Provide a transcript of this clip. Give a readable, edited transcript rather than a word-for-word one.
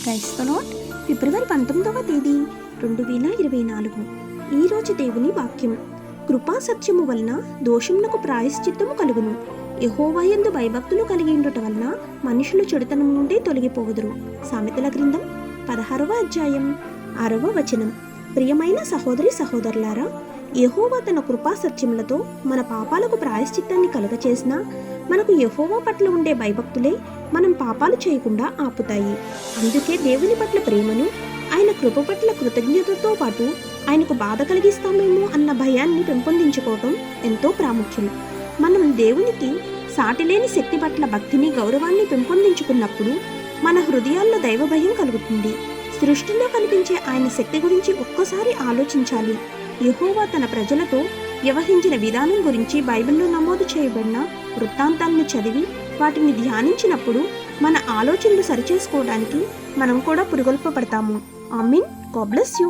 క్రైస్తలోట్ ఫిబ్రవరి 19వ తేదీ 2024. ఈరోజు దేవుని వాక్యం. కృపా సత్యము వలన దోషమునకు ప్రాయశ్చిత్తము కలుగును. యెహోవా యందు భయభక్తులు కలిగి ఉండుట వలన మనుషులు చెడుతనం నుండి తొలగిపోవుదురు. సామెతల గ్రంథం 16వ అధ్యాయం 6వ వచనం. ప్రియమైన సహోదరి సహోదరులారా, యెహోవా తన కృపా సత్యములతో మన పాపాలకు ప్రాయశ్చిత్తాన్ని కలుగచేసినా మనకు యెహోవా పట్ల ఉండే భయభక్తులే మనం పాపాలు చేయకుండా ఆపుతాయి. అందుకే దేవుని పట్ల ప్రేమను, ఆయన కృప పట్ల కృతజ్ఞతతో పాటు ఆయనకు బాధ కలిగిస్తామేమో అన్న భయాన్ని పెంపొందించుకోవటం ఎంతో ప్రాముఖ్యం. మనం దేవునికి సాటిలేని శక్తి పట్ల భక్తిని, గౌరవాన్ని పెంపొందించుకున్నప్పుడు మన హృదయాల్లో దైవ భయం కలుగుతుంది. సృష్టిలో కనిపించే ఆయన శక్తి గురించి ఒక్కసారి ఆలోచించాలి. యెహోవా తన ప్రజలతో వ్యవహరించిన విధానం గురించి బైబిల్లో నమోదు చేయబడిన వృత్తాంతాలను చదివి వాటిని ధ్యానించినప్పుడు మన ఆలోచనలు సరిచేసుకోవడానికి మనం కూడా పురుగొల్పబడతాము. ఆమీన్. God bless you.